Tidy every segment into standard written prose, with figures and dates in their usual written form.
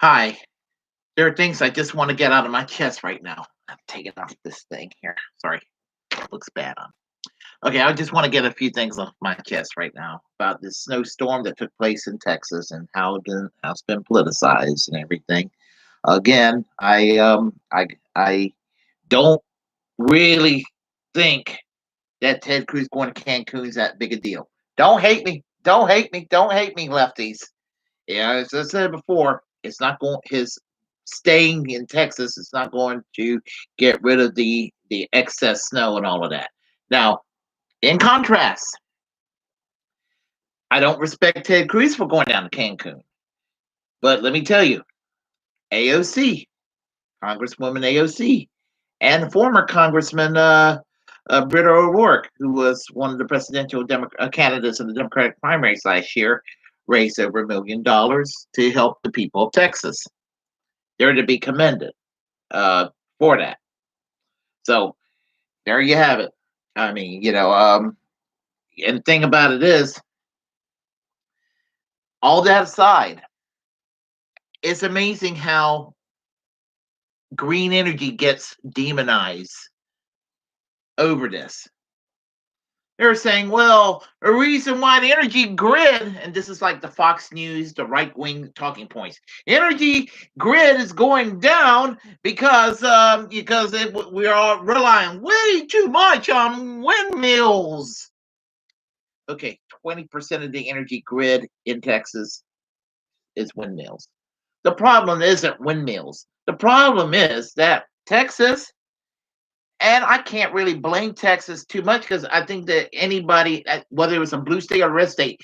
Hi. There are things I just want to get out of my chest right now. I'm taking off this thing here. Sorry. Looks bad on. Okay, I just want to get a few things off my chest right now about this snowstorm that took place in Texas and how it's been politicized and everything. Again, I don't really think that Ted Cruz going to Cancun is that big a deal. Don't hate me. Don't hate me. Don't hate me, lefties. Yeah, as I said before, it's not going his staying in Texas is not going to get rid of the excess snow and all of that. Now, in contrast, I don't respect Ted Cruz for going down to Cancun, but let me tell you, AOC, Congresswoman AOC, and former Congressman Britta O'Rourke, who was one of the presidential candidates in the Democratic primaries last year, raised over $1 million to help the people of Texas. They're to be commended for that. So there you have it. I mean, and the thing about it is, all that aside, it's amazing how green energy gets demonized over this. They're saying, well, a reason why the energy grid, and this is like the Fox News, the right wing talking points, energy grid is going down because we are relying way too much on windmills. Okay, 20% of the energy grid in Texas is windmills. The problem isn't windmills. The problem is that Texas, and I can't really blame Texas too much because I think that anybody, whether it was a blue state or red state,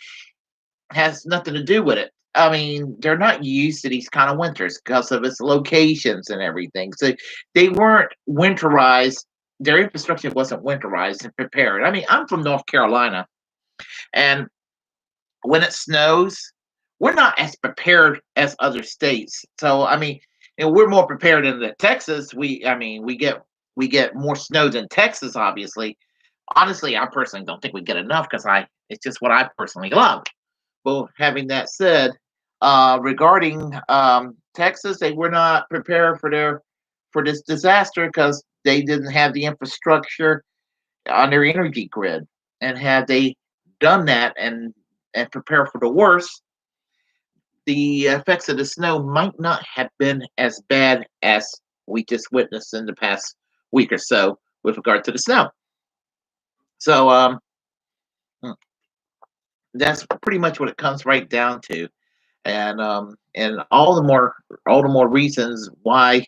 has nothing to do with it. I mean, they're not used to these kind of winters because of its locations and everything. So they weren't winterized. Their infrastructure wasn't winterized and prepared. I mean, I'm from North Carolina, and when it snows, we're not as prepared as other states. So I mean, we're more prepared in the Texas. We get more snow than Texas, obviously. Honestly, I personally don't think we get enough because I it's just what I personally love. Well, having that said, regarding Texas, they were not prepared for this disaster because they didn't have the infrastructure on their energy grid. And had they done that and prepare for the worst, the effects of the snow might not have been as bad as we just witnessed in the past week or so with regard to the snow. So mm, that's pretty much what it comes right down to, and all the more reasons why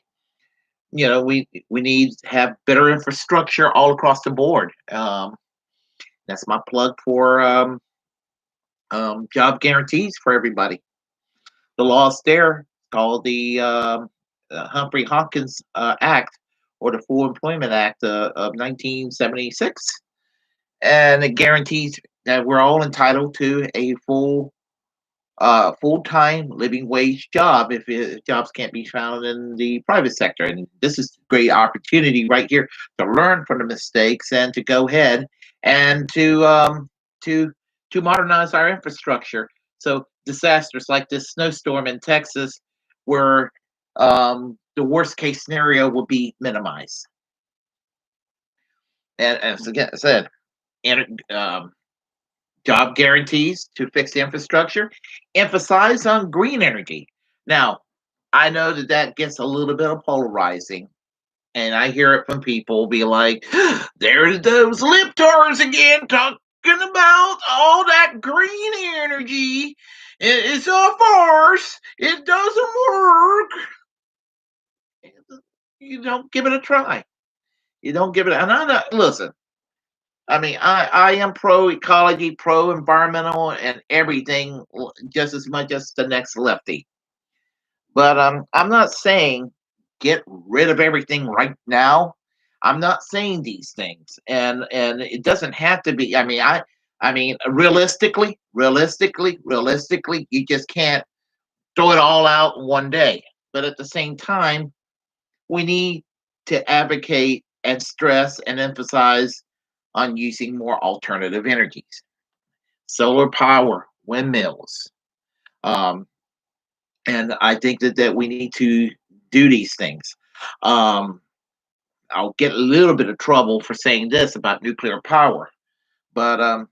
we need to have better infrastructure all across the board. That's my plug for job guarantees for everybody. The laws there called the Humphrey Hawkins Act or the Full Employment Act of 1976, and it guarantees that we're all entitled to a full-time living wage job if jobs can't be found in the private sector. And this is a great opportunity right here to learn from the mistakes and to go ahead and to to modernize our infrastructure. So disasters like this snowstorm in Texas, where the worst case scenario will be minimized. And as again I said, um, job guarantees to fix the infrastructure, emphasize on green energy. Now, I know that that gets a little bit of polarizing, and I hear it from people be like, there's those libtards again talking about all that green energy. It's a farce. It doesn't work. You don't give it a try. You don't give it, and I'm not, listen, I mean, I am pro ecology, pro environmental, and everything just as much as the next lefty. But I'm not saying get rid of everything right now. I'm not saying these things, and it doesn't have to be. I mean, realistically, you just can't throw it all out in one day. But at the same time, we need to advocate and stress and emphasize on using more alternative energies, solar power, windmills, um, And I think that we need to do these things. Um, I'll get a little bit of trouble for saying this about nuclear power, but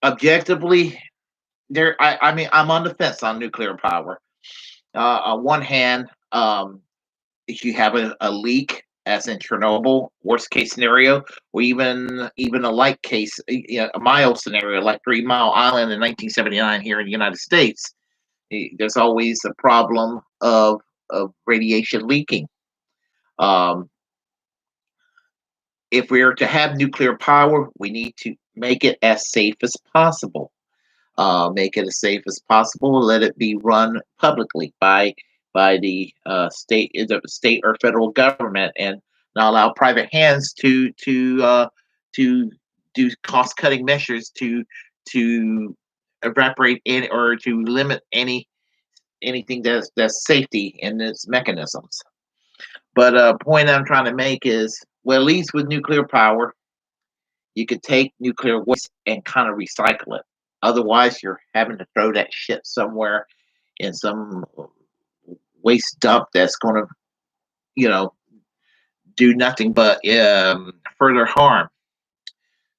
objectively, I mean, I'm on the fence on nuclear power. On one hand, if you have a leak, as in Chernobyl, worst case scenario, or even a light case, a mild scenario like 3 Mile Island in 1979 here in the United States, there's always a problem of radiation leaking. Um, if we are to have nuclear power, we need to make it as safe as possible. Make it as safe as possible. Let it be run publicly by the state or federal government, and not allow private hands to do cost cutting measures to evaporate in or to limit anything that's safety in its mechanisms. But a point I'm trying to make is, well, at least with nuclear power, you could take nuclear waste and kind of recycle it. Otherwise, you're having to throw that shit somewhere in some waste dump that's going to, you know, do nothing but further harm.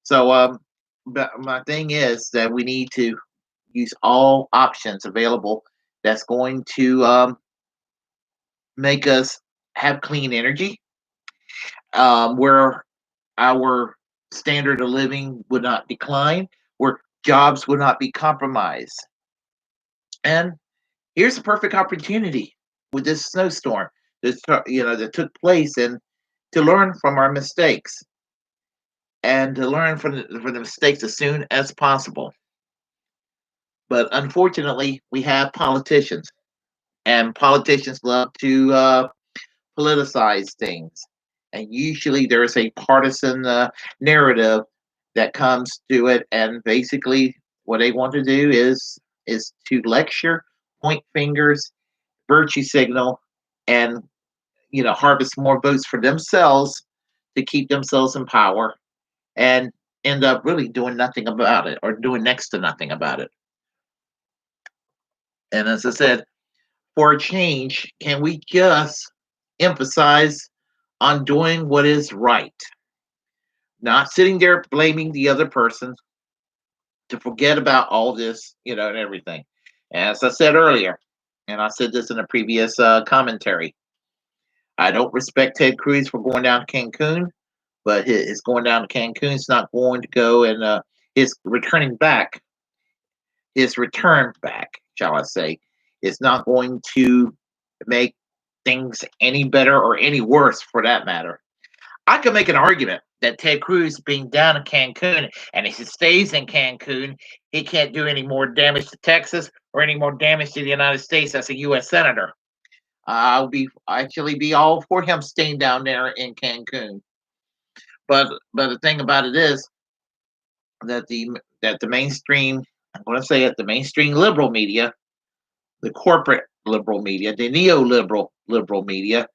So, but my thing is that we need to use all options available that's going to make us have clean energy, where our standard of living would not decline, where jobs would not be compromised. And here's a perfect opportunity with this snowstorm that took place, and to learn from our mistakes and to learn from the mistakes as soon as possible. But unfortunately, we have politicians, and politicians love to politicize things. And usually there's a partisan narrative that comes to it, and basically what they want to do is to lecture, point fingers, virtue signal, and harvest more votes for themselves to keep themselves in power, and end up really doing nothing about it, or doing next to nothing about it. And as I said, for a change, can we just emphasize on doing what is right, not sitting there blaming the other person, to forget about all this, and everything. As I said earlier, and I said this in a previous commentary, I don't respect Ted Cruz for going down to Cancun, but his going down to Cancun is not going to go, and his returning back, his return back, shall I say, is not going to make things any better or any worse for that matter. I could make an argument that Ted Cruz being down in Cancun, and if he stays in Cancun, he can't do any more damage to Texas or any more damage to the United States as a U.S. senator. I'll be actually be all for him staying down there in Cancun. But the thing about it is that the mainstream, I'm going to say it, the mainstream liberal media, the corporate liberal media, the neoliberal liberal media,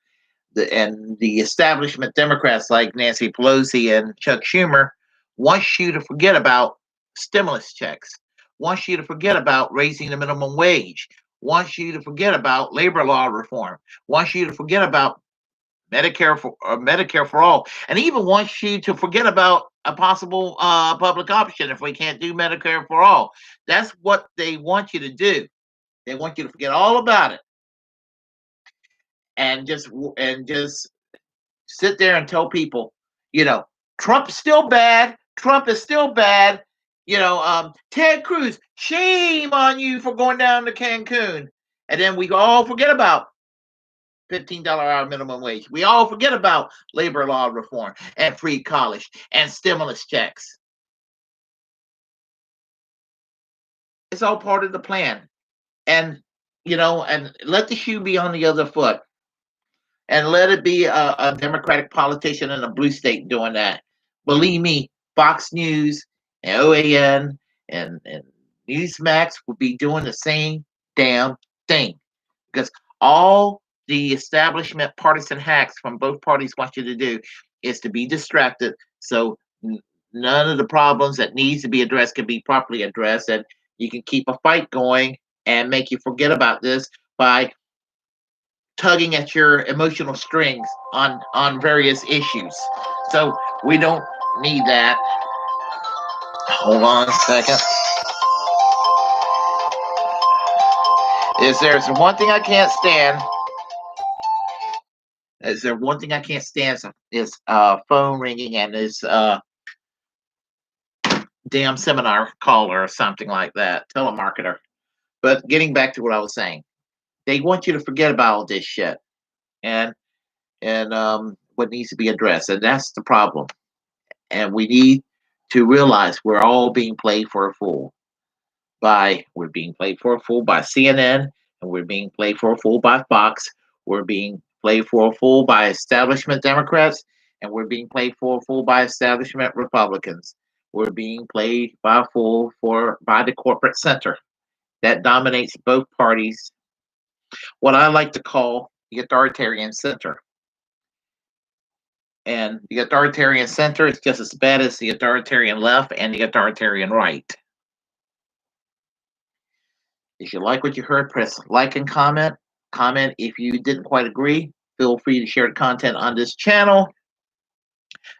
and the establishment Democrats like Nancy Pelosi and Chuck Schumer wants you to forget about stimulus checks, wants you to forget about raising the minimum wage, wants you to forget about labor law reform, wants you to forget about Medicare for all, and even wants you to forget about a possible public option if we can't do Medicare for all. That's what they want you to do. They want you to forget all about it, and just sit there and tell people, Trump is still bad. Trump is still bad. Ted Cruz, shame on you for going down to Cancun. And then we all forget about $15 hour minimum wage. We all forget about labor law reform and free college and stimulus checks. It's all part of the plan. And let the shoe be on the other foot, and let it be a Democratic politician in a blue state doing that. Believe me, Fox News and OAN and Newsmax will be doing the same damn thing, because all the establishment partisan hacks from both parties want you to do is to be distracted, so none of the problems that needs to be addressed can be properly addressed, and you can keep a fight going and make you forget about this by tugging at your emotional strings on various issues. So we don't need that. Hold on a second. Is there's one thing I can't stand? Is there one thing I can't stand? Is phone ringing and is damn seminar caller or something like that, telemarketer. But getting back to what I was saying, they want you to forget about all this shit and what needs to be addressed, and that's the problem. And we need to realize we're all being played for a fool. We're being played for a fool by CNN, and we're being played for a fool by Fox. We're being played for a fool by establishment Democrats, and we're being played for a fool by establishment Republicans. We're being played by a fool for by the corporate center that dominates both parties. What I like to call the authoritarian center. And the authoritarian center is just as bad as the authoritarian left and the authoritarian right. If you like what you heard, press like and comment. Comment if you didn't quite agree. Feel free to share the content on this channel.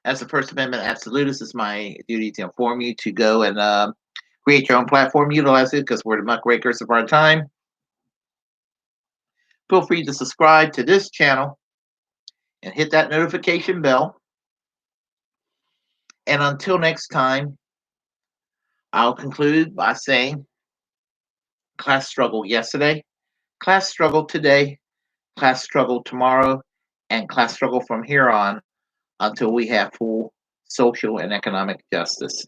As a First Amendment absolutist, it's my duty to inform you to go and create your own platform, utilize it because we're the muckrakers of our time. Feel free to subscribe to this channel and hit that notification bell. And until next time, I'll conclude by saying class struggle yesterday, class struggle today, class struggle tomorrow, and class struggle from here on until we have full social and economic justice.